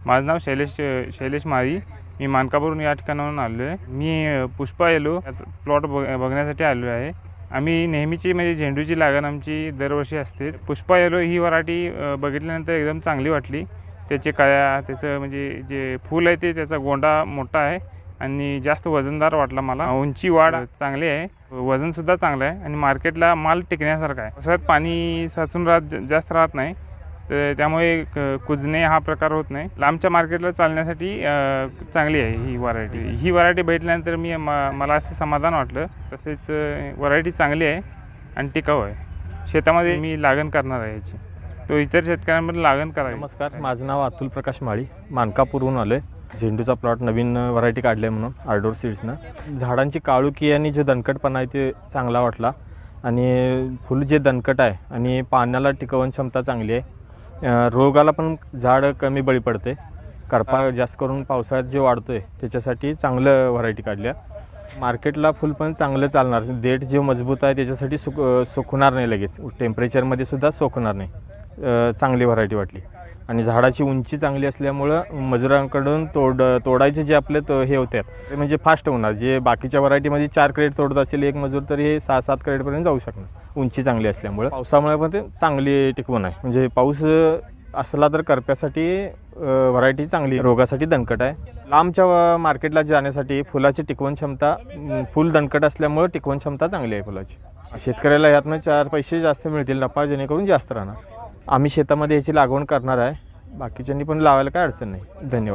माझं नाव शैलेश माळी. मी मानकापूरहून या ठिकाणाहून आलो आहे. मी पुष्पा येलो प्लॉट बघण्यासाठी आलो आहे. आम्ही नेहमीची म्हणजे झेंडूची लागण आमची दरवर्षी असते. पुष्पा येलो ही व्हरायटी बघितल्यानंतर एकदम चांगली वाटली. त्याचे काया त्याचं म्हणजे जे फूल आहे ते त्याचा गोंडा मोठा आहे आणि जास्त वजनदार वाटला मला. उंची वाढ चांगली आहे, वजनसुद्धा चांगलं आहे आणि मार्केटला माल टिकण्यासारखा आहे. पावसाळ्यात पाणी साचून जास्त राहत नाही, तर त्यामुळे कुजणे हा प्रकार होत नाही. लांबच्या मार्केटला चालण्यासाठी चांगली आहे ही व्हरायटी. ही व्हरायटी भेटल्यानंतर मला असं समाधान वाटलं. तसेच व्हरायटी चांगली आहे आणि टिकाऊ आहे. शेतामध्ये मी लागण करणार आहे याची, तो इतर शेतकऱ्यांमध्ये लागण करावी. नमस्कार, माझं नाव अतुल प्रकाश माळी. मानकापूरहून आलो आहे. झेंडूचा प्लॉट नवीन व्हरायटी काढली आहे म्हणून आर्डोर सीड्सनं. झाडांची काळुकी आणि जो दणकटपणा आहे ते चांगला वाटला आणि फुल जे दणकट आहे आणि पाण्याला टिकवण क्षमता चांगली आहे. रोगाला पण झाड कमी बळी पडते. करपा जास्त करून पावसाळ्यात जे वाढतो आहे त्याच्यासाठी चांगलं व्हरायटी काढली आहे. मार्केटला फुल पण चांगलं चालणार. देठ जे मजबूत आहे त्याच्यासाठी सुकणार नाही, लगेच टेम्परेचरमध्ये सुद्धा सोकणार नाही. चांगली व्हरायटी वाटली आणि झाडाची उंची चांगली असल्यामुळं मजुरांकडून तोडायचे जे आपले हे होते ते म्हणजे फास्ट होणार. जे बाकीच्या व्हरायटीमध्ये 4 क्रेट तोडत असेल एक मजूर, तर हे 6-7 क्रेटपर्यंत जाऊ शकणार उंची चांगली असल्यामुळे. पावसामुळे पण ते चांगली टिकवून आहे. म्हणजे पाऊस असला तर करप्यासाठी व्हरायटी चांगली, रोगासाठी दणकट आहे. लांबच्या मार्केटला जाण्यासाठी फुलाची टिकवण क्षमता, फुल दणकट असल्यामुळे टिकवण क्षमता चांगली आहे फुलाची. शेतकऱ्याला ह्यातनं 4 पैसे जास्त मिळतील, नफा जेणेकरून जास्त राहणार. आम्ही शेतामध्ये याची लागवड करणार आहे. बाकीच्यांनी पण लावायला काय अडचण नाही. धन्यवाद.